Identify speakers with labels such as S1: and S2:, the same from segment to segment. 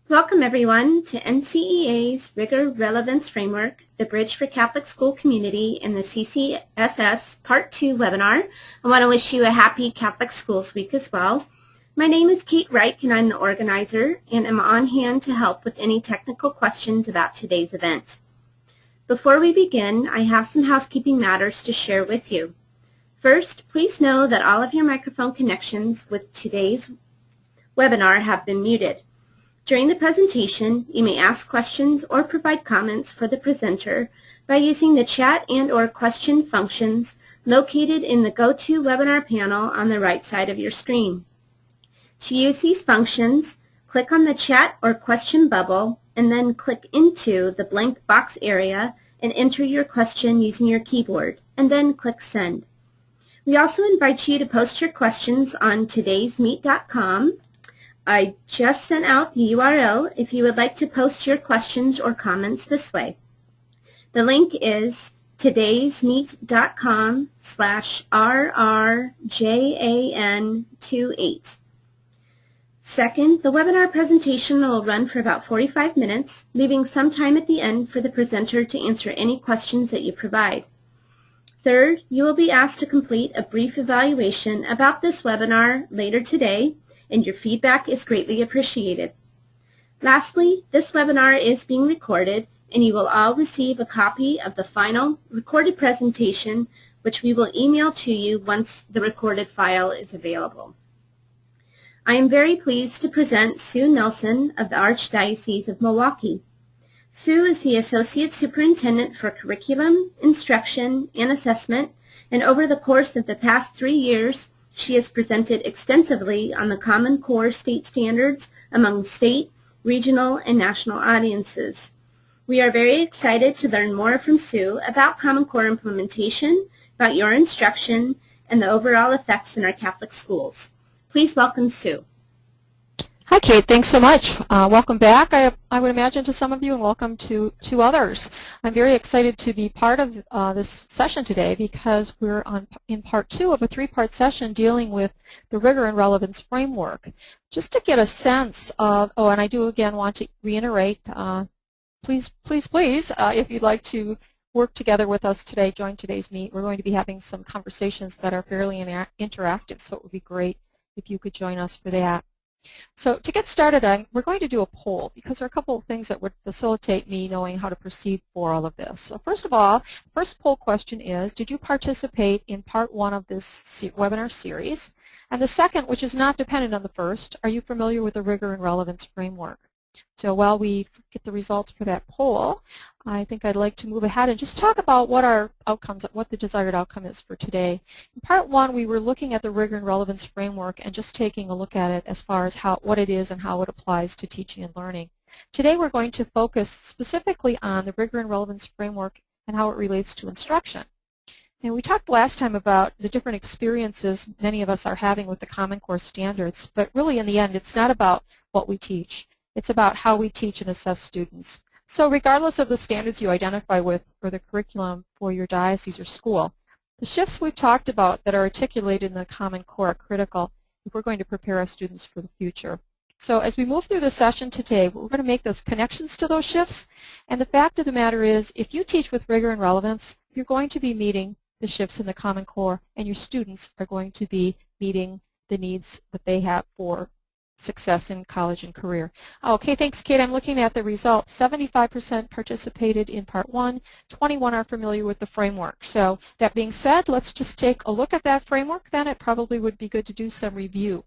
S1: Welcome everyone to NCEA's Rigor Relevance Framework, the Bridge for Catholic School Community in the CCSS Part 2 webinar. I want to wish you a happy Catholic Schools Week as well. My name is Kate Reich and I'm the organizer and am on hand to help with any technical questions about today's event. Before we begin, I have some housekeeping matters to share with you. First, please know that all of your microphone connections with today's webinar have been muted. During the presentation, you may ask questions or provide comments for the presenter by using the chat and/or question functions located in the GoToWebinar panel on the right side of your screen. To use these functions, click on the chat or question bubble and then click into the blank box area and enter your question using your keyboard, and then click Send. We also invite you to post your questions on todaysmeet.com. I just sent out the URL if you would like to post your questions or comments this way. The link is todaysmeet.com/RRJAN28. Second, the webinar presentation will run for about 45 minutes, leaving some time at the end for the presenter to answer any questions that you provide. Third, you will be asked to complete a brief evaluation about this webinar later today, and your feedback is greatly appreciated. Lastly, this webinar is being recorded, and you will all receive a copy of the final recorded presentation, which we will email to you once the recorded file is available. I am very pleased to present Sue Nelson of the Archdiocese of Milwaukee. Sue is the Associate Superintendent for Curriculum, Instruction, and Assessment, and over the course of the past 3 years, she has presented extensively on the Common Core state standards among state, regional, and national audiences. We are very excited to learn more from Sue about Common Core implementation, about your instruction, and the overall effects in our Catholic schools. Please welcome Sue.
S2: Hi, Kate. Thanks so much. Welcome back, I would imagine, to some of you, and welcome to others. I'm very excited to be part of this session today because we're in part 2 of a 3-part session dealing with the Rigor and Relevance framework. Just to get a sense of, and I do again want to reiterate, please, if you'd like to work together with us today, join today's meet. We're going to be having some conversations that are fairly interactive, so it would be great if you could join us for that. So to get started, we're going to do a poll because there are a couple of things that would facilitate me knowing how to proceed for all of this. So first of all, the first poll question is, did you participate in part 1 of this webinar series? And the second, which is not dependent on the first, are you familiar with the Rigor and Relevance framework? So while we get the results for that poll, I think I'd like to move ahead and just talk about what our outcomes, what the desired outcome is for today. In part 1, we were looking at the Rigor and Relevance framework and just taking a look at it as far as what it is and how it applies to teaching and learning. Today we're going to focus specifically on the Rigor and Relevance framework and how it relates to instruction. And we talked last time about the different experiences many of us are having with the Common Core standards, but really in the end it's not about what we teach. It's about how we teach and assess students. So regardless of the standards you identify with or the curriculum for your diocese or school, the shifts we've talked about that are articulated in the Common Core are critical if we're going to prepare our students for the future. So as we move through the session today, we're going to make those connections to those shifts. And the fact of the matter is, if you teach with rigor and relevance, you're going to be meeting the shifts in the Common Core, and your students are going to be meeting the needs that they have for success in college and career. Okay, thanks, Kate. I'm looking at the results. 75% participated in part 1, 21 are familiar with the framework. So that being said, let's just take a look at that framework then. It probably would be good to do some review.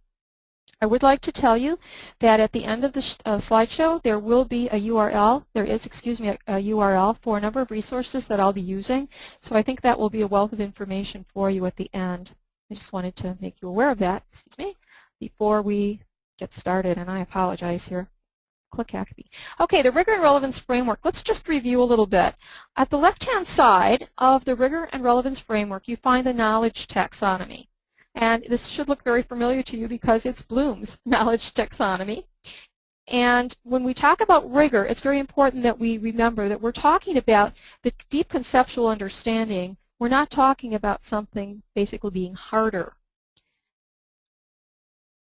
S2: I would like to tell you that at the end of the slideshow there will be a URL. There is, a URL for a number of resources that I'll be using. So I think that will be a wealth of information for you at the end. I just wanted to make you aware of that, before we get started, and I apologize here. Click Acme. Okay, the Rigor and Relevance framework. Let's just review a little bit. At the left-hand side of the Rigor and Relevance framework, you find the knowledge taxonomy. And this should look very familiar to you because it's Bloom's knowledge taxonomy. And when we talk about rigor, it's very important that we remember that we're talking about the deep conceptual understanding. We're not talking about something basically being harder.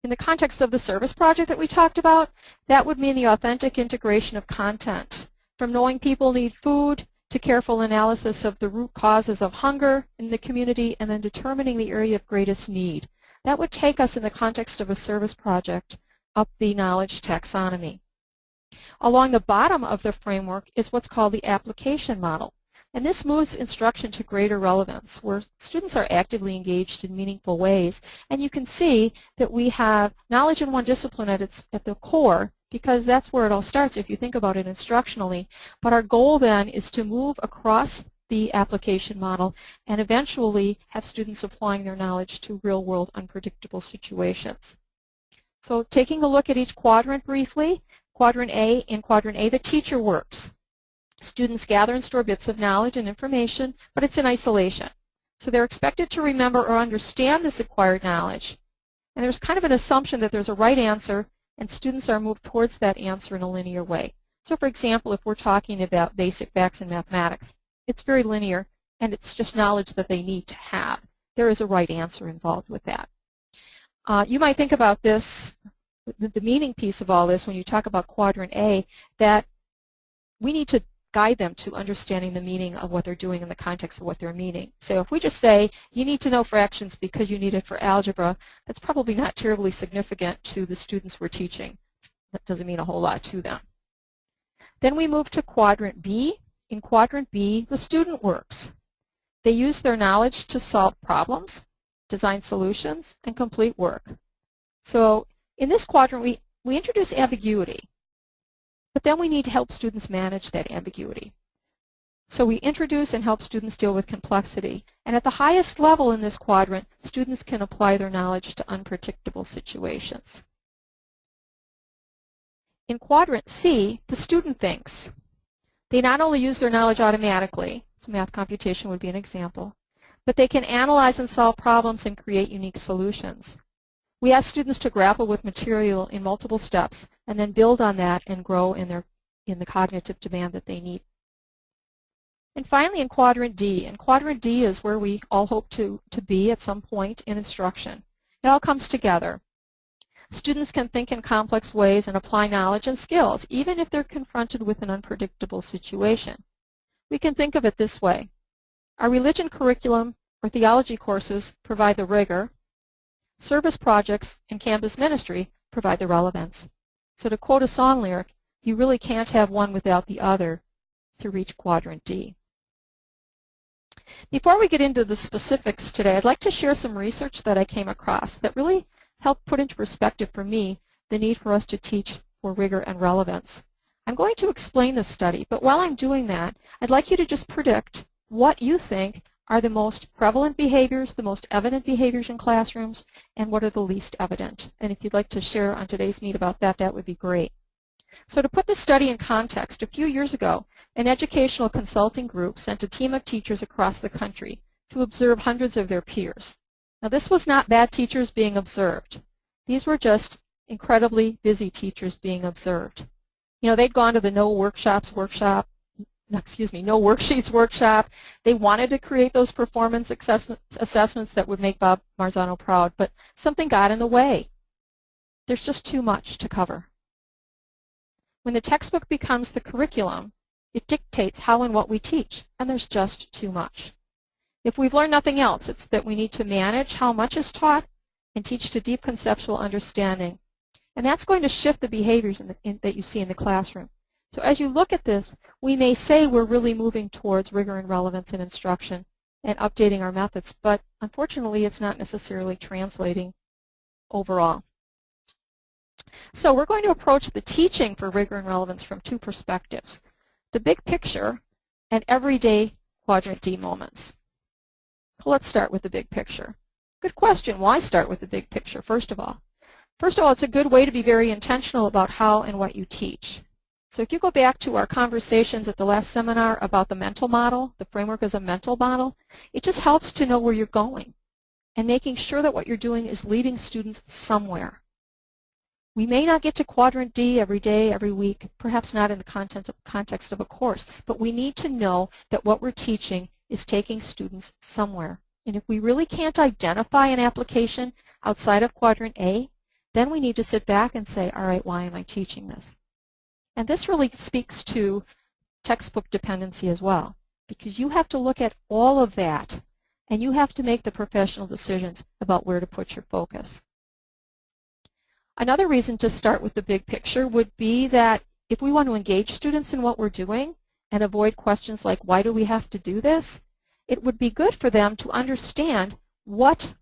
S2: In the context of the service project that we talked about, that would mean the authentic integration of content, from knowing people need food to careful analysis of the root causes of hunger in the community and then determining the area of greatest need. That would take us in the context of a service project up the knowledge taxonomy. Along the bottom of the framework is what's called the application model. And this moves instruction to greater relevance, where students are actively engaged in meaningful ways. And you can see that we have knowledge in one discipline at the core, because that's where it all starts if you think about it instructionally. But our goal then is to move across the application model and eventually have students applying their knowledge to real-world unpredictable situations. So taking a look at each quadrant briefly, Quadrant A, in Quadrant A, the teacher works. Students gather and store bits of knowledge and information, but it's in isolation. So they're expected to remember or understand this acquired knowledge. And there's kind of an assumption that there's a right answer, and students are moved towards that answer in a linear way. So for example, if we're talking about basic facts in mathematics, it's very linear, and it's just knowledge that they need to have. There is a right answer involved with that. You might think about this, the meaning piece of all this, when you talk about Quadrant A, that we need to guide them to understanding the meaning of what they're doing in the context of what they're meaning. So if we just say, you need to know fractions because you need it for algebra, that's probably not terribly significant to the students we're teaching. That doesn't mean a whole lot to them. Then we move to Quadrant B. In Quadrant B, the student works. They use their knowledge to solve problems, design solutions, and complete work. So in this quadrant, we introduce ambiguity. But then we need to help students manage that ambiguity. So we introduce and help students deal with complexity. And at the highest level in this quadrant, students can apply their knowledge to unpredictable situations. In Quadrant C, the student thinks. They not only use their knowledge automatically, so math computation would be an example, but they can analyze and solve problems and create unique solutions. We ask students to grapple with material in multiple steps and then build on that and grow in the cognitive demand that they need. And finally, in Quadrant D. And Quadrant D is where we all hope to be at some point in instruction. It all comes together. Students can think in complex ways and apply knowledge and skills, even if they're confronted with an unpredictable situation. We can think of it this way. Our religion curriculum or theology courses provide the rigor. Service projects and campus ministry provide the relevance. So to quote a song lyric, you really can't have one without the other to reach Quadrant D. Before we get into the specifics today, I'd like to share some research that I came across that really helped put into perspective for me the need for us to teach for rigor and relevance. I'm going to explain this study, but while I'm doing that, I'd like you to just predict what you think are the most prevalent behaviors, the most evident behaviors in classrooms, and what are the least evident. And if you'd like to share on today's meet about that, that would be great. So to put this study in context, a few years ago, an educational consulting group sent a team of teachers across the country to observe hundreds of their peers. Now this was not bad teachers being observed. These were just incredibly busy teachers being observed. You know, they'd gone to the no worksheets workshop. They wanted to create those performance assessments that would make Bob Marzano proud, but something got in the way. There's just too much to cover. When the textbook becomes the curriculum, it dictates how and what we teach, and there's just too much. If we've learned nothing else, it's that we need to manage how much is taught and teach to deep conceptual understanding. And that's going to shift the behaviors that you see in the classroom. So as you look at this, we may say we're really moving towards rigor and relevance in instruction and updating our methods, but unfortunately it's not necessarily translating overall. So we're going to approach the teaching for rigor and relevance from two perspectives: the big picture and everyday Quadrant D moments. Let's start with the big picture. Good question. Why start with the big picture, first of all? First of all, it's a good way to be very intentional about how and what you teach. So if you go back to our conversations at the last seminar about the mental model, the framework as a mental model, it just helps to know where you're going and making sure that what you're doing is leading students somewhere. We may not get to Quadrant D every day, every week, perhaps not in the context of a course, but we need to know that what we're teaching is taking students somewhere. And if we really can't identify an application outside of Quadrant A, then we need to sit back and say, all right, why am I teaching this? And this really speaks to textbook dependency as well, because you have to look at all of that, and you have to make the professional decisions about where to put your focus. Another reason to start with the big picture would be that if we want to engage students in what we're doing and avoid questions like, why do we have to do this? It would be good for them to understand what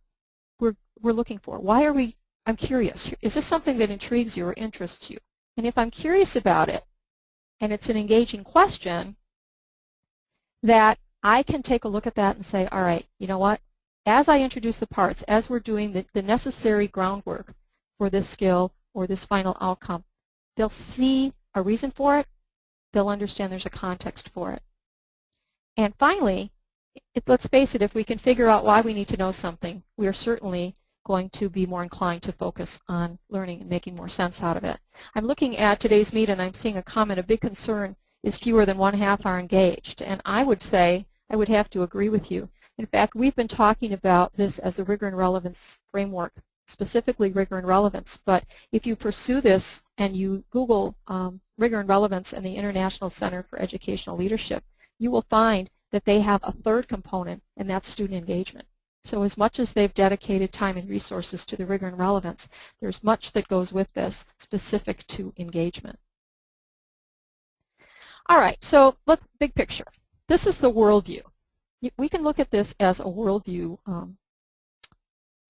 S2: we're looking for. Why are we, I'm curious. Is this something that intrigues you or interests you? And if I'm curious about it, and it's an engaging question, that I can take a look at that and say, all right, you know what? As I introduce the parts, as we're doing the necessary groundwork for this skill or this final outcome, they'll see a reason for it. They'll understand there's a context for it. And finally, let's face it, if we can figure out why we need to know something, we are certainly going to be more inclined to focus on learning and making more sense out of it. I'm looking at today's meet and I'm seeing a comment, a big concern is fewer than 1/2 are engaged. And I would say, I would have to agree with you. In fact, we've been talking about this as the Rigor and Relevance framework, specifically Rigor and Relevance. But if you pursue this and you Google Rigor and Relevance and the International Center for Educational Leadership, you will find that they have a third component, and that's student engagement. So as much as they've dedicated time and resources to the Rigor and Relevance, there's much that goes with this specific to engagement. All right, so let's big picture. This is the worldview. We can look at this as a worldview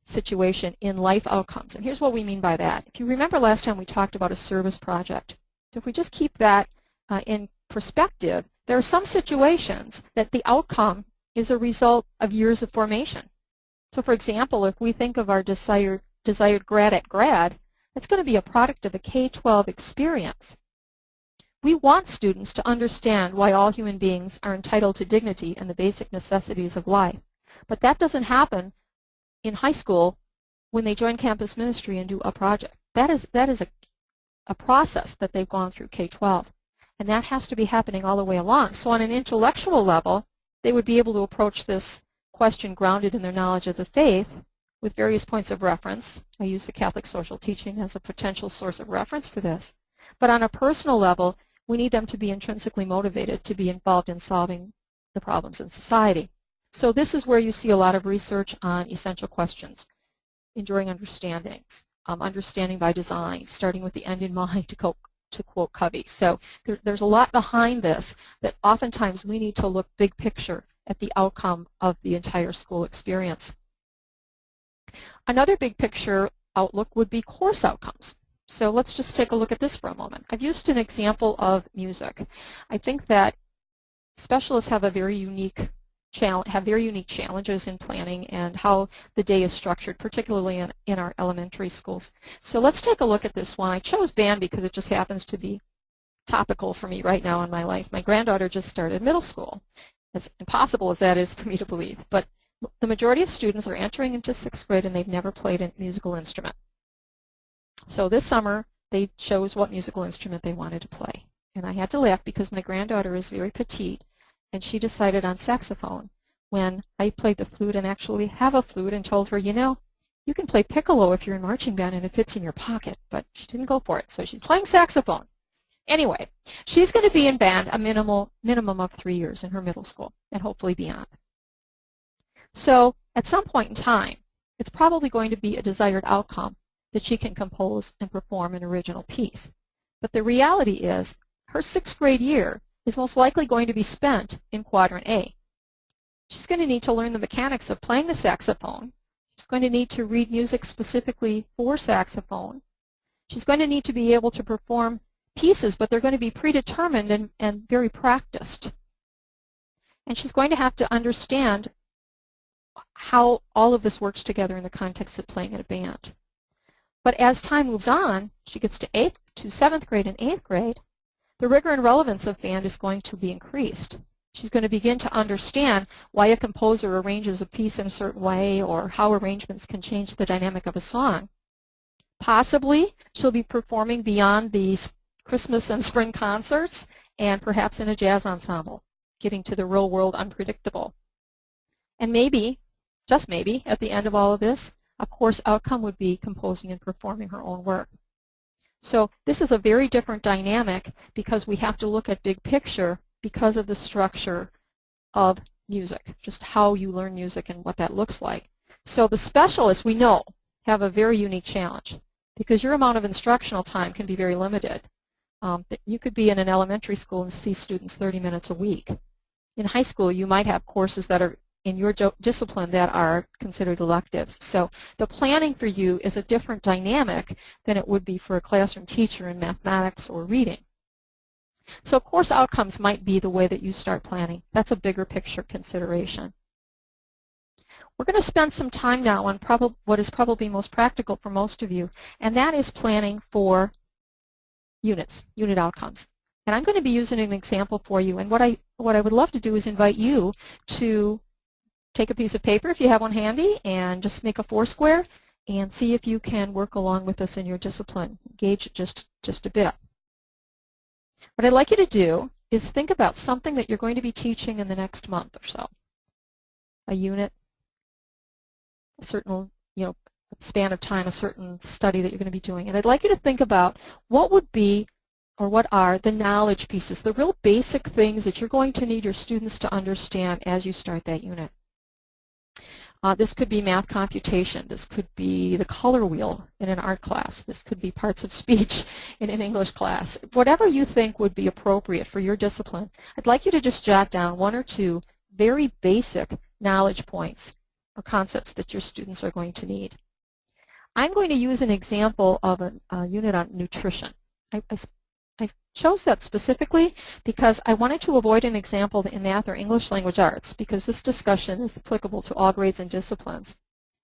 S2: situation in life outcomes. And here's what we mean by that. If you remember last time we talked about a service project. So if we just keep that in perspective, there are some situations that the outcome is a result of years of formation. So for example, if we think of our desired grad at grad, it's going to be a product of a K-12 experience. We want students to understand why all human beings are entitled to dignity and the basic necessities of life. But that doesn't happen in high school when they join campus ministry and do a project. That is a process that they've gone through K-12. And that has to be happening all the way along. So on an intellectual level, they would be able to approach this question grounded in their knowledge of the faith with various points of reference. I use the Catholic social teaching as a potential source of reference for this. But on a personal level, we need them to be intrinsically motivated to be involved in solving the problems in society. So this is where you see a lot of research on essential questions, enduring understandings, understanding by design, starting with the end in mind, to quote Covey. So there's a lot behind this that oftentimes we need to look big picture at the outcome of the entire school experience. Another big picture outlook would be course outcomes. So let's just take a look at this for a moment. I've used an example of music. I think that specialists have a very unique challenges in planning and how the day is structured, particularly in our elementary schools. So let's take a look at this one. I chose band because it just happens to be topical for me right now in my life. My granddaughter just started middle school, as impossible as that is for me to believe. But the majority of students are entering into 6th grade and they've never played a musical instrument. So this summer they chose what musical instrument they wanted to play. And I had to laugh because my granddaughter is very petite, and she decided on saxophone when I played the flute and actually have a flute and told her, you know, you can play piccolo if you're in marching band and it fits in your pocket, but she didn't go for it. So she's playing saxophone. Anyway, she's going to be in band a minimum of 3 years in her middle school and hopefully beyond. So at some point in time, it's probably going to be a desired outcome that she can compose and perform an original piece. But the reality is her 6th grade year is most likely going to be spent in Quadrant A. She's going to need to learn the mechanics of playing the saxophone. She's going to need to read music specifically for saxophone. She's going to need to be able to perform pieces, but they're going to be predetermined and very practiced. And she's going to have to understand how all of this works together in the context of playing in a band. But as time moves on, she gets to 7th grade and 8th grade, the rigor and relevance of band is going to be increased. She's going to begin to understand why a composer arranges a piece in a certain way or how arrangements can change the dynamic of a song. Possibly, she'll be performing beyond these Christmas and spring concerts and perhaps in a jazz ensemble, getting to the real world unpredictable. And maybe, just maybe, at the end of all of this, A course outcome would be composing and performing her own work. So this is a very different dynamic because we have to look at big picture because of the structure of music, just how you learn music and what that looks like. So the specialists, we know, have a very unique challenge because your amount of instructional time can be very limited. You could be in an elementary school and see students 30 minutes a week. In high school, you might have courses that are in your discipline that are considered electives. So the planning for you is a different dynamic than it would be for a classroom teacher in mathematics or reading. So course outcomes might be the way that you start planning. That's a bigger picture consideration. We're going to spend some time now on what is probably most practical for most of you, and that is planning for unit outcomes. And I'm going to be using an example for you, and what I would love to do is invite you to take a piece of paper if you have one handy and just make a foursquare and see if you can work along with us in your discipline. Engage it just a bit. What I'd like you to do is think about something that you're going to be teaching in the next month or so. A unit, a certain span of time, a certain study that you're going to be doing. And I'd like you to think about what would be or what are the knowledge pieces, the real basic things that you're going to need your students to understand as you start that unit. This could be math computation. This could be the color wheel in an art class. This could be parts of speech in an English class. Whatever you think would be appropriate for your discipline, I'd like you to just jot down one or two very basic knowledge points or concepts that your students are going to need. I'm going to use an example of a unit on nutrition. I chose that specifically because I wanted to avoid an example in math or English language arts because this discussion is applicable to all grades and disciplines.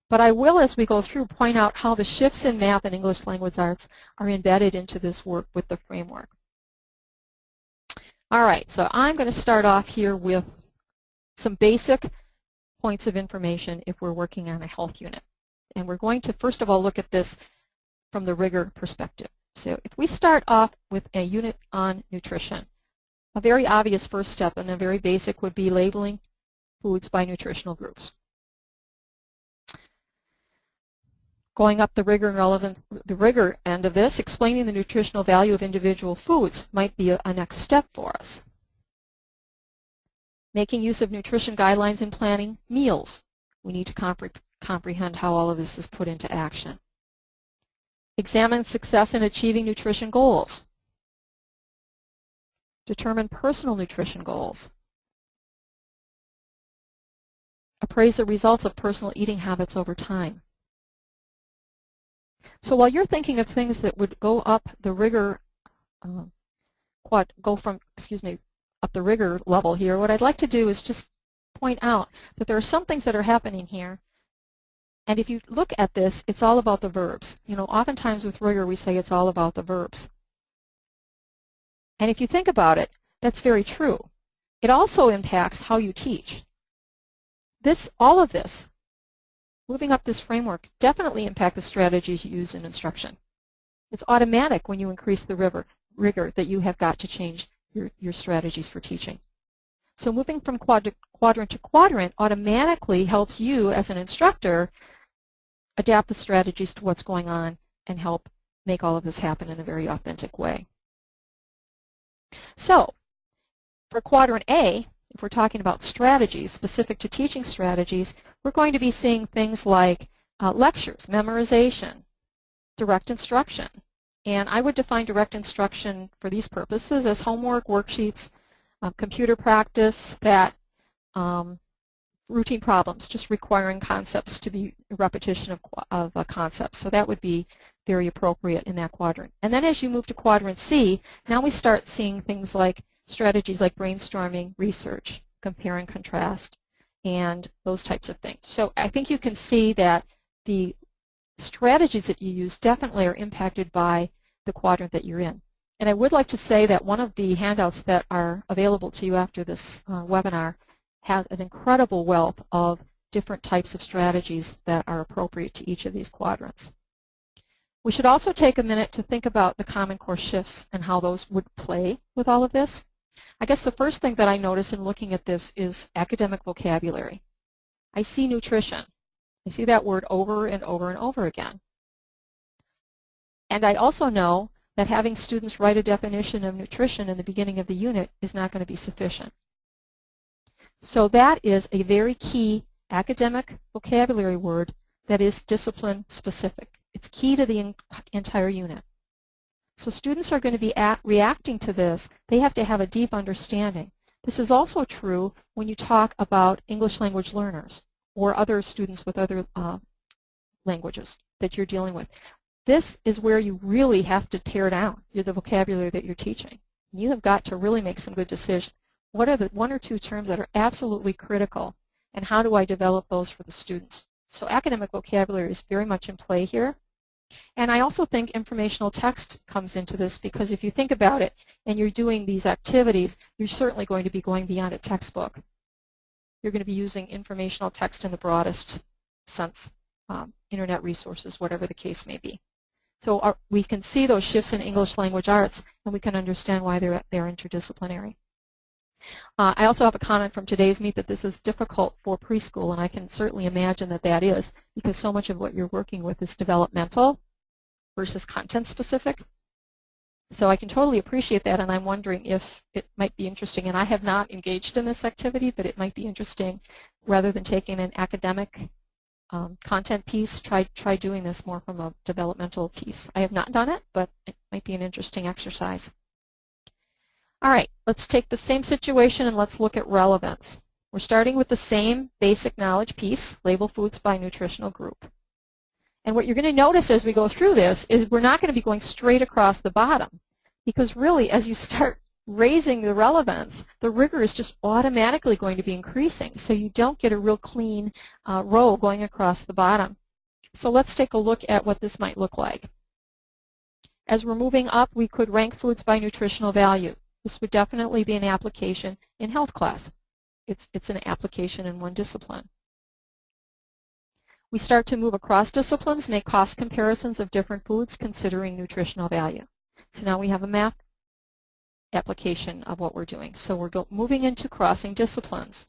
S2: But I will, as we go through, point out how the shifts in math and English language arts are embedded into this work with the framework. All right, so I'm going to start off here with some basic points of information if we're working on a health unit. And we're going to, first of all, look at this from the Rigor perspective. So if we start off with a unit on nutrition, a very obvious first step and a very basic would be labeling foods by nutritional groups. Going up the Rigor end of this, explaining the nutritional value of individual foods might be a next step for us. Making use of nutrition guidelines in planning meals. We need to comprehend how all of this is put into action. Examine success in achieving nutrition goals. Determine personal nutrition goals. Appraise the results of personal eating habits over time. So while you're thinking of things that would go up the Rigor, up the Rigor level here, what I'd like to do is just point out that there are some things that are happening here. And if you look at this, it's all about the verbs. Oftentimes with Rigor we say it's all about the verbs. And if you think about it, that's very true. It also impacts how you teach. All of this, moving up this framework, definitely impact the strategies you use in instruction. It's automatic when you increase the rigor that you have got to change your strategies for teaching. So moving from quadrant to quadrant automatically helps you as an instructor adapt the strategies to what's going on and help make all of this happen in a very authentic way. So for quadrant A, if we're talking about strategies specific to teaching strategies, we're going to be seeing things like lectures, memorization, direct instruction. And I would define direct instruction for these purposes as homework, worksheets, computer practice, that routine problems, just requiring concepts to be a repetition of concepts. So that would be very appropriate in that quadrant. And then as you move to quadrant C, now we start seeing things like strategies like brainstorming, research, compare and contrast, and those types of things. So I think you can see that the strategies that you use definitely are impacted by the quadrant that you're in. And I would like to say that one of the handouts that are available to you after this webinar has an incredible wealth of different types of strategies that are appropriate to each of these quadrants. We should also take a minute to think about the Common Core shifts and how those would play with all of this. I guess the first thing that I notice in looking at this is academic vocabulary. I see nutrition. I see that word over and over and over again. And I also know that having students write a definition of nutrition in the beginning of the unit is not going to be sufficient. So that is a very key academic vocabulary word that is discipline specific. It's key to the entire unit. So students are going to be reacting to this. They have to have a deep understanding. This is also true when you talk about English language learners or other students with other languages that you're dealing with. This is where you really have to tear down the vocabulary that you're teaching. You have got to really make some good decisions. What are the one or two terms that are absolutely critical, and how do I develop those for the students? So academic vocabulary is very much in play here. And I also think informational text comes into this, because if you think about it and you're doing these activities, you're certainly going to be going beyond a textbook. You're going to be using informational text in the broadest sense, internet resources, whatever the case may be. So we can see those shifts in English language arts, and we can understand why they're interdisciplinary. I also have a comment from today's meet that this is difficult for preschool, and I can certainly imagine that that is, because so much of what you're working with is developmental versus content specific. So I can totally appreciate that, and I'm wondering if it might be interesting, and I have not engaged in this activity, but it might be interesting, rather than taking an academic content piece, try doing this more from a developmental piece. I have not done it, but it might be an interesting exercise. All right, let's take the same situation and let's look at relevance. We're starting with the same basic knowledge piece, label foods by nutritional group. And what you're going to notice as we go through this is we're not going to be going straight across the bottom, because really as you start raising the relevance, the rigor is just automatically going to be increasing, so you don't get a real clean row going across the bottom. So let's take a look at what this might look like. As we're moving up, we could rank foods by nutritional value. This would definitely be an application in health class. It's an application in one discipline. We start to move across disciplines, make cost comparisons of different foods considering nutritional value. So now we have a map application of what we're doing. So we're moving into crossing disciplines.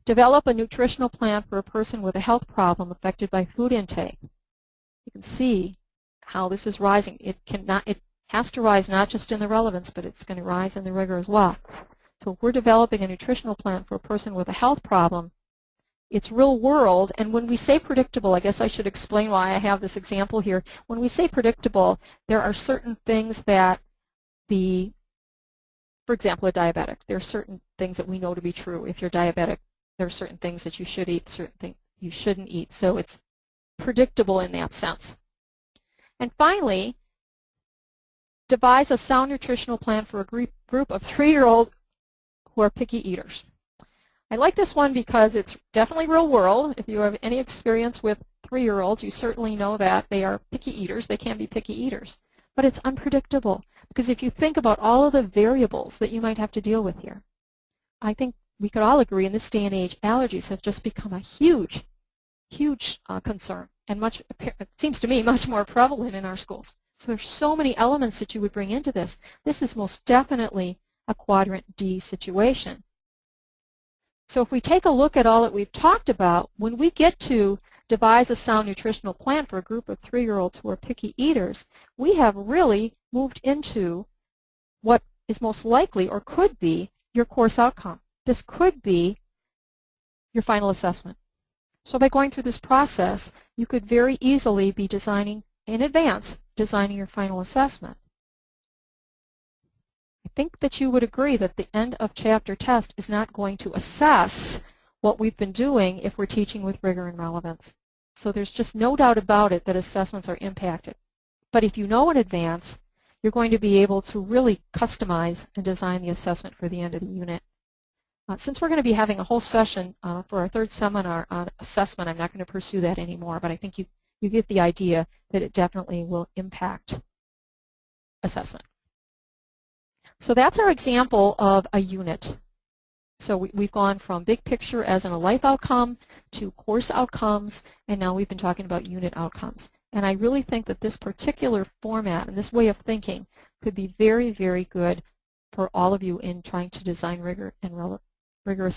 S2: Develop a nutritional plan for a person with a health problem affected by food intake. You can see how this is rising. It has to rise not just in the relevance, but it's going to rise in the rigor as well. So if we're developing a nutritional plan for a person with a health problem, it's real world. And when we say predictable, I guess I should explain why I have this example here. When we say predictable, there are certain things that for example, a diabetic, there are certain things that we know to be true. If you're diabetic, there are certain things that you should eat, certain things you shouldn't eat. So it's predictable in that sense. And finally, devise a sound nutritional plan for a group of 3-year-olds who are picky eaters. I like this one because it's definitely real world. If you have any experience with 3-year-olds, you certainly know that they are picky eaters. They can be picky eaters. But it's unpredictable, because if you think about all of the variables that you might have to deal with here, I think we could all agree in this day and age, allergies have just become a huge, huge concern, and it seems to me much more prevalent in our schools. So there's so many elements that you would bring into this. This is most definitely a Quadrant D situation. So if we take a look at all that we've talked about, when we get to devise a sound nutritional plan for a group of 3-year-olds who are picky eaters, we have really moved into what is most likely or could be your course outcome. This could be your final assessment. So by going through this process, you could very easily be designing in advance, designing your final assessment. I think that you would agree that the end of chapter test is not going to assess what we've been doing if we're teaching with rigor and relevance. So there's just no doubt about it that assessments are impacted. But if you know in advance, you're going to be able to really customize and design the assessment for the end of the unit. Since we're going to be having a whole session for our third seminar on assessment, I'm not going to pursue that anymore, but I think you get the idea that it definitely will impact assessment. So that's our example of a unit. So we've gone from big picture as in a life outcome to course outcomes, and now we've been talking about unit outcomes. And I really think that this particular format and this way of thinking could be very, very good for all of you in trying to design rigorous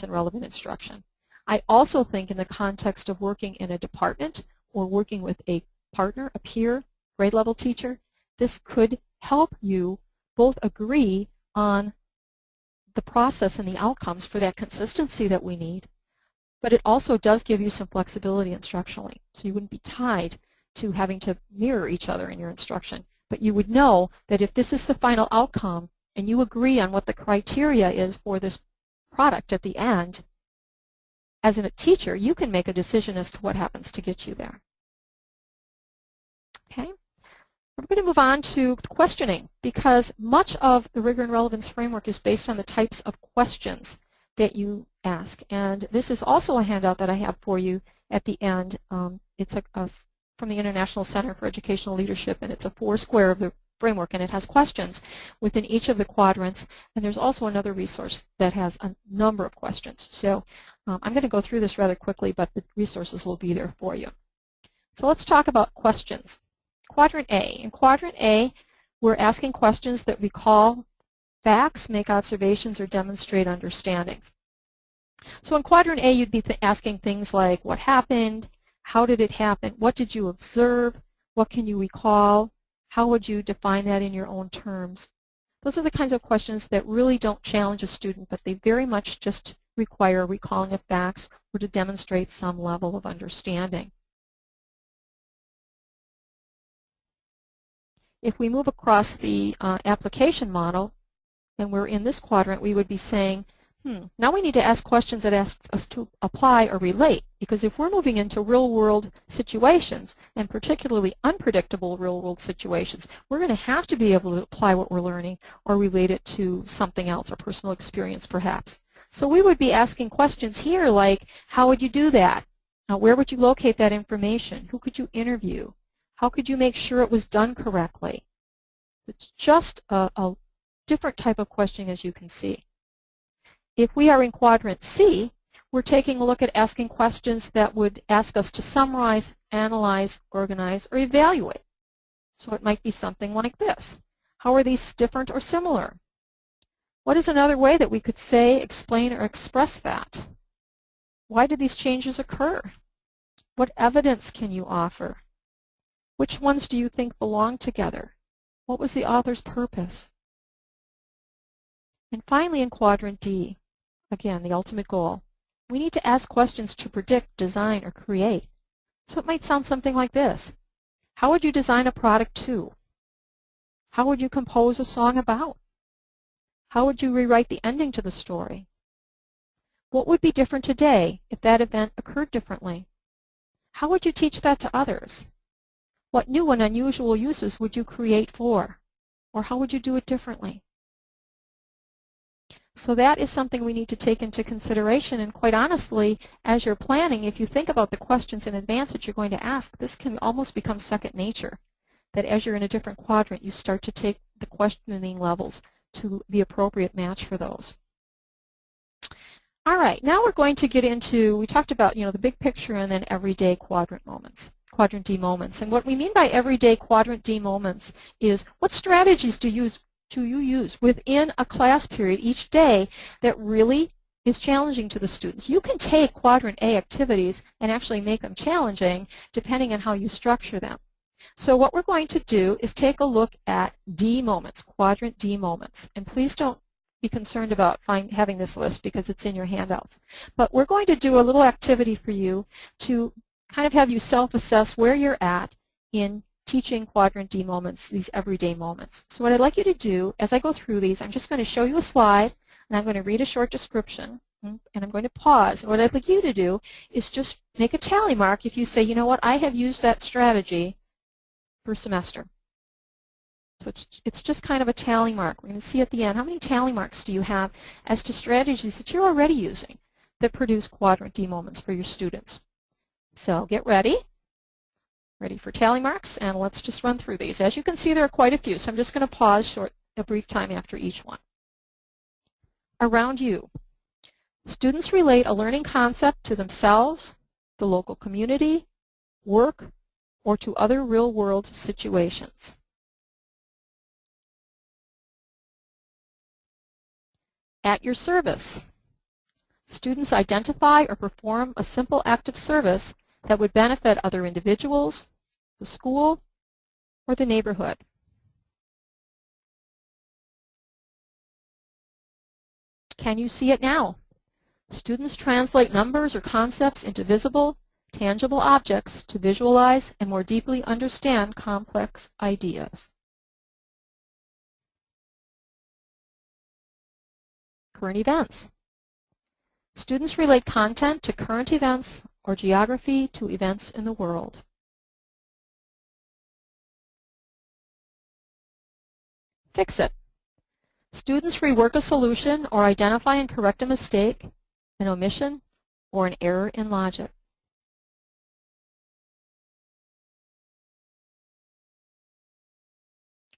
S2: and relevant instruction. I also think in the context of working in a department or working with a partner, a peer, grade level teacher, this could help you both agree on the process and the outcomes for that consistency that we need, but it also does give you some flexibility instructionally. So you wouldn't be tied to having to mirror each other in your instruction, but you would know that if this is the final outcome and you agree on what the criteria is for this product at the end, as a teacher, you can make a decision as to what happens to get you there. Okay? We're going to move on to questioning, because much of the Rigor and Relevance framework is based on the types of questions that you ask. And this is also a handout that I have for you at the end. It's from the International Center for Educational Leadership, and it's a 4-square of the framework, and it has questions within each of the quadrants. And there's also another resource that has a number of questions. So I'm going to go through this rather quickly, but the resources will be there for you. So let's talk about questions. Quadrant A. In Quadrant A, we're asking questions that recall facts, make observations, or demonstrate understandings. So in Quadrant A, you'd be asking things like, what happened? How did it happen? What did you observe? What can you recall? How would you define that in your own terms? Those are the kinds of questions that really don't challenge a student, but they very much just require recalling of facts or to demonstrate some level of understanding. If we move across the application model, and we're in this quadrant, we would be saying, now we need to ask questions that ask us to apply or relate, because if we're moving into real-world situations, and particularly unpredictable real-world situations, we're going to have to be able to apply what we're learning or relate it to something else, or personal experience perhaps. So we would be asking questions here like, how would you do that? Where would you locate that information? Who could you interview? How could you make sure it was done correctly? It's just a different type of questioning, as you can see. If we are in Quadrant C, we're taking a look at asking questions that would ask us to summarize, analyze, organize, or evaluate. So it might be something like this. How are these different or similar? What is another way that we could say, explain, or express that? Why did these changes occur? What evidence can you offer? Which ones do you think belong together? What was the author's purpose? And finally, in Quadrant D, again, the ultimate goal, we need to ask questions to predict, design, or create. So it might sound something like this. How would you design a product to? How would you compose a song about? How would you rewrite the ending to the story? What would be different today if that event occurred differently? How would you teach that to others? What new and unusual uses would you create for? Or how would you do it differently? So that is something we need to take into consideration, and quite honestly, as you're planning, if you think about the questions in advance that you're going to ask, this can almost become second nature, that as you're in a different quadrant, you start to take the questioning levels to the appropriate match for those. All right, now we're going to get into, we talked about, the big picture and then everyday quadrant moments. Quadrant D moments. And what we mean by everyday Quadrant D moments is what strategies do you use within a class period each day that really is challenging to the students. You can take Quadrant A activities and actually make them challenging depending on how you structure them. So what we're going to do is take a look at D moments, Quadrant D moments. And please don't be concerned about having this list because it's in your handouts. But we're going to do a little activity for you to kind of have you self-assess where you're at in teaching Quadrant D moments, these everyday moments. So what I'd like you to do, as I go through these, I'm just going to show you a slide, and I'm going to read a short description, and I'm going to pause. And what I'd like you to do is just make a tally mark if you say, you know what, I have used that strategy per semester. So it's just kind of a tally mark. We're going to see at the end, how many tally marks do you have as to strategies that you're already using that produce Quadrant D moments for your students? So get ready for tally marks, and let's just run through these. As you can see, there are quite a few, so I'm just going to pause a brief time after each one. Around you, students relate a learning concept to themselves, the local community, work, or to other real-world situations. At your service, Students identify or perform a simple act of service that would benefit other individuals, the school, or the neighborhood. Can you see it now? Students translate numbers or concepts into visible, tangible objects to visualize and more deeply understand complex ideas. Current events. Students relate content to current events or geography to events in the world. Fix it. Students rework a solution or identify and correct a mistake, an omission, or an error in logic.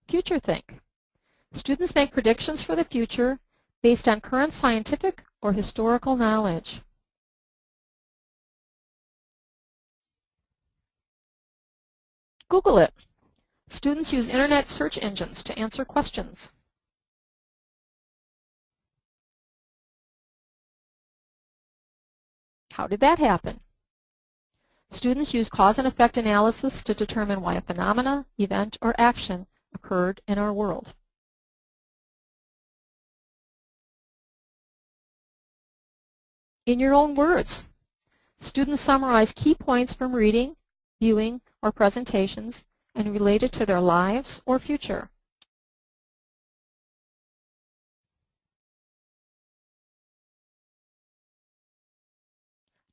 S2: Future think. Students make predictions for the future based on current scientific or historical knowledge. Google it. Students use internet search engines to answer questions. How did that happen? Students use cause and effect analysis to determine why a phenomena, event, or action occurred in our world. In your own words, students summarize key points from reading, viewing, or presentations and relate it to their lives or future.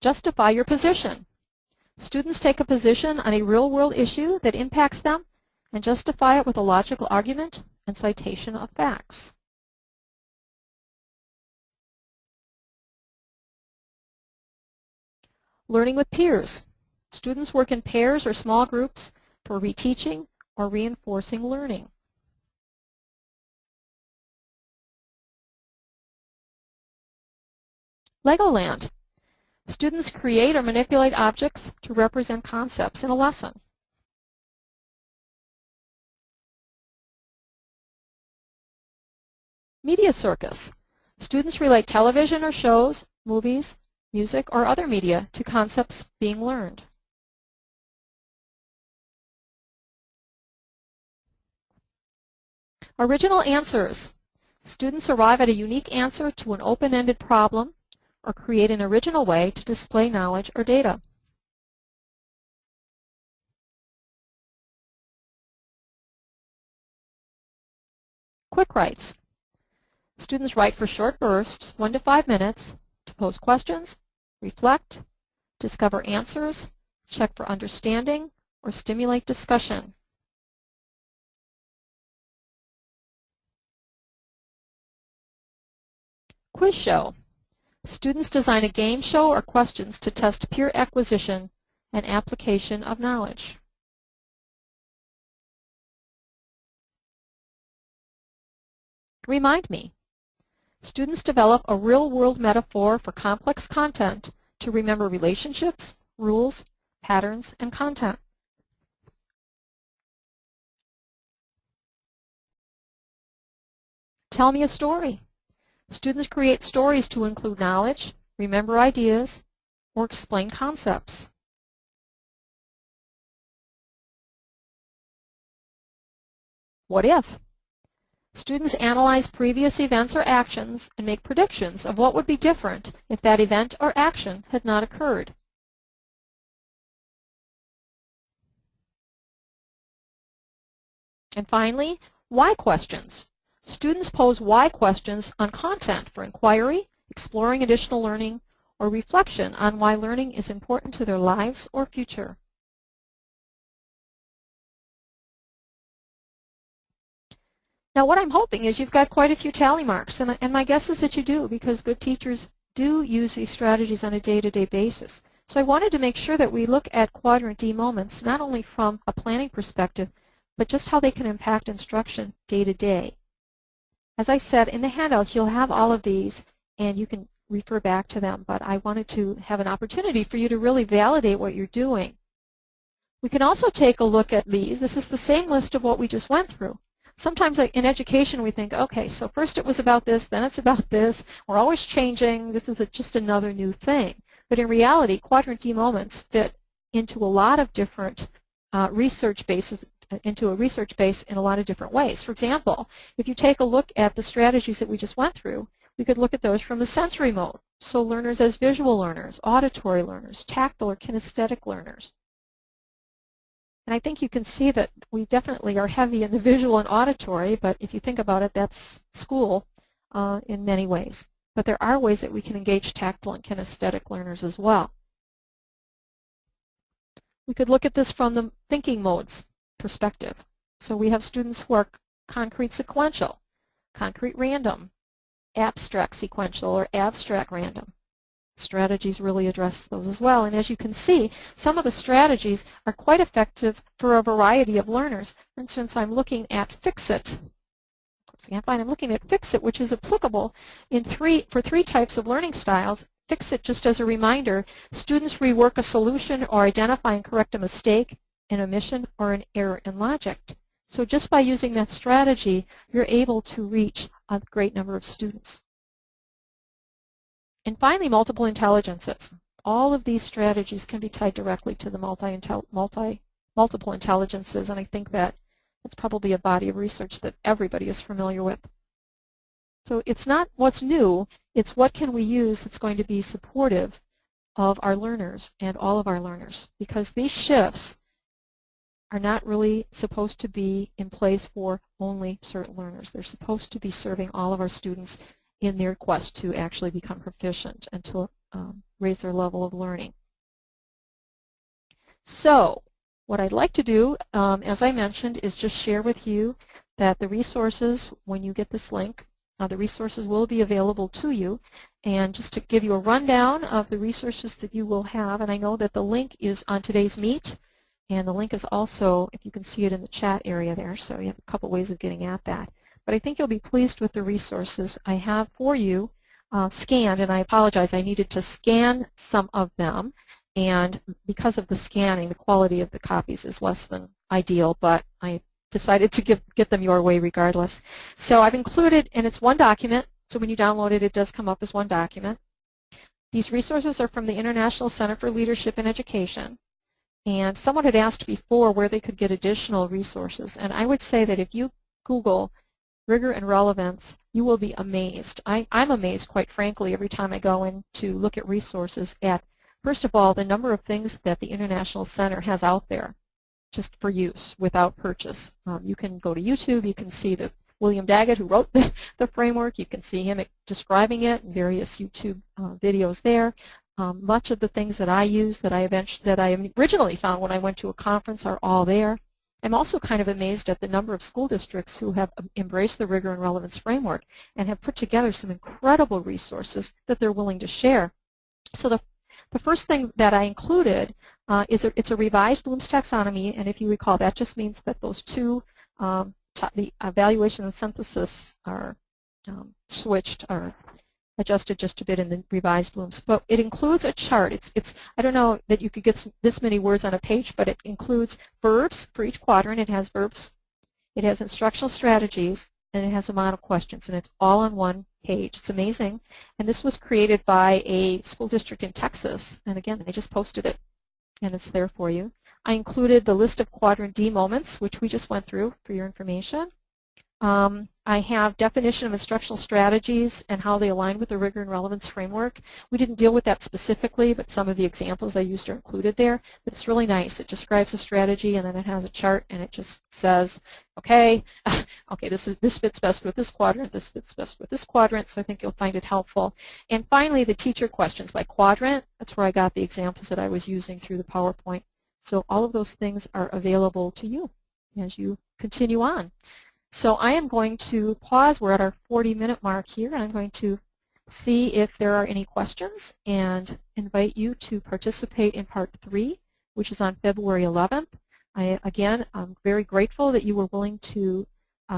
S2: Justify your position. Students take a position on a real-world issue that impacts them and justify it with a logical argument and citation of facts. Learning with peers. Students work in pairs or small groups for reteaching or reinforcing learning. Legoland. Students create or manipulate objects to represent concepts in a lesson. Media Circus. Students relate television or shows, movies, music, or other media to concepts being learned. Original answers. Students arrive at a unique answer to an open-ended problem or create an original way to display knowledge or data. Quick writes. Students write for short bursts, 1 to 5 minutes, to pose questions, reflect, discover answers, check for understanding, or stimulate discussion. Quiz show. Students design a game show or questions to test peer acquisition and application of knowledge. Remind me. Students develop a real-world metaphor for complex content to remember relationships, rules, patterns, and content. Tell me a story. Students create stories to include knowledge, remember ideas, or explain concepts. What if? Students analyze previous events or actions and make predictions of what would be different if that event or action had not occurred. And finally, why questions. Students pose why questions on content for inquiry, exploring additional learning, or reflection on why learning is important to their lives or future. Now what I'm hoping is you've got quite a few tally marks, and my guess is that you do, because good teachers do use these strategies on a day-to-day basis. So I wanted to make sure that we look at Quadrant D moments not only from a planning perspective, but just how they can impact instruction day-to-day. As I said, in the handouts you'll have all of these, and you can refer back to them, but I wanted to have an opportunity for you to really validate what you're doing. We can also take a look at these. This is the same list of what we just went through. sometimes in education we think, okay, so first it was about this, then it's about this. We're always changing. This is just another new thing. But in reality, Quadrant D moments fit into a lot of different research bases, into a research base in a lot of different ways. For example, if you take a look at the strategies that we just went through, we could look at those from the sensory mode. So learners as visual learners, auditory learners, tactile or kinesthetic learners. And I think you can see that we definitely are heavy in the visual and auditory, but if you think about it, that's school in many ways. But there are ways that we can engage tactile and kinesthetic learners as well. We could look at this from the thinking modes perspective. So we have students who are concrete sequential, concrete random, abstract sequential, or abstract random. Strategies really address those as well. And as you can see, some of the strategies are quite effective for a variety of learners. For instance, I'm looking at Fix-It. Of course, I can't find. I'm looking at Fix-It, which is applicable for three types of learning styles. Fix-It, just as a reminder, students rework a solution or identify and correct a mistake, an omission, or an error in logic. So just by using that strategy, you're able to reach a great number of students. And finally, multiple intelligences. All of these strategies can be tied directly to the multiple intelligences, and I think that it's probably a body of research that everybody is familiar with. So it's not what's new, it's what can we use that's going to be supportive of our learners and all of our learners, because these shifts are not really supposed to be in place for only certain learners. They're supposed to be serving all of our students in their quest to actually become proficient and to raise their level of learning. So what I'd like to do, as I mentioned, is just share with you that the resources, when you get this link, the resources will be available to you. And just to give you a rundown of the resources that you will have, and I know that the link is on today's Meet, and the link is also, if you can see it in the chat area there, so you have a couple ways of getting at that. But I think you'll be pleased with the resources I have for you scanned, and I apologize, I needed to scan some of them, and because of the scanning, the quality of the copies is less than ideal, but I decided to get them your way regardless. So I've included, and it's one document, so when you download it, it does come up as one document. These resources are from the International Center for Leadership in Education, and someone had asked before where they could get additional resources, and I would say that if you Google Rigor and Relevance, you will be amazed. I'm amazed, quite frankly, every time I go in to look at resources at, first of all, the number of things that the International Center has out there just for use without purchase. You can go to YouTube, you can see the William Daggett who wrote the framework, you can see him describing it in various YouTube videos there. Much of the things that I use that I originally found when I went to a conference are all there. I'm also kind of amazed at the number of school districts who have embraced the Rigor and Relevance framework and have put together some incredible resources that they're willing to share. So the first thing that I included is it's a revised Bloom's taxonomy, and if you recall, that just means that those two, the evaluation and synthesis are switched or adjusted just a bit in the revised Bloom's. But it includes a chart. I don't know that you could get this many words on a page, but it includes verbs for each quadrant. It has verbs. It has instructional strategies, and it has a model questions, and it's all on one page. It's amazing. And this was created by a school district in Texas, and again, they just posted it, and it's there for you. I included the list of Quadrant D moments, which we just went through for your information. I have definition of instructional strategies and how they align with the Rigor and Relevance framework. We didn't deal with that specifically, but some of the examples I used are included there. But it's really nice. It describes the strategy, and then it has a chart, and it just says, okay, this fits best with this quadrant, this fits best with this quadrant, so I think you'll find it helpful. And finally, the teacher questions by quadrant. That's where I got the examples that I was using through the PowerPoint. So all of those things are available to you as you continue on. So I am going to pause. We're at our 40-minute mark here, and I'm going to see if there are any questions and invite you to participate in Part 3, which is on February 11th. Again, I'm very grateful that you were willing to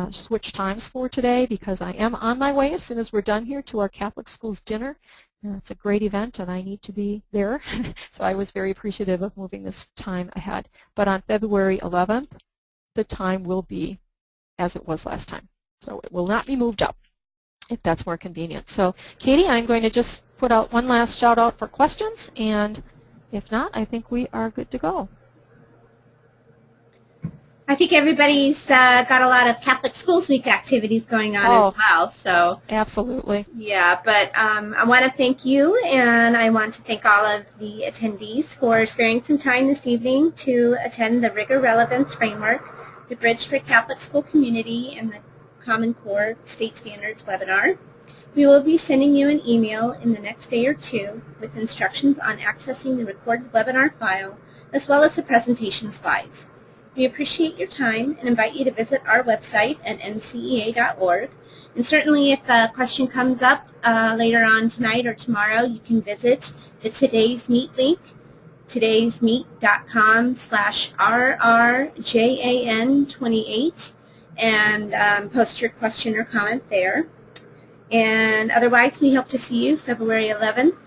S2: switch times for today, because I am on my way as soon as we're done here to our Catholic Schools dinner. It's a great event, and I need to be there. So I was very appreciative of moving this time ahead. But on February 11th, the time will be as it was last time. So it will not be moved up if that's more convenient. So Katie, I'm going to just put out one last shout out for questions, and if not, I think we are good to go.
S1: I think everybody's got a lot of Catholic Schools Week activities going on as well. So
S2: absolutely.
S1: Yeah, but I want to thank you, and I want to thank all of the attendees for sparing some time this evening to attend the Rigor Relevance Framework, the Bridge for Catholic School Community, and the Common Core State Standards webinar. We will be sending you an email in the next day or two with instructions on accessing the recorded webinar file, as well as the presentation slides. We appreciate your time and invite you to visit our website at ncea.org. And certainly if a question comes up later on tonight or tomorrow, you can visit the Today's Meet link, todaysmeet.com/rrjan28, and post your question or comment there. And otherwise, we hope to see you February 11th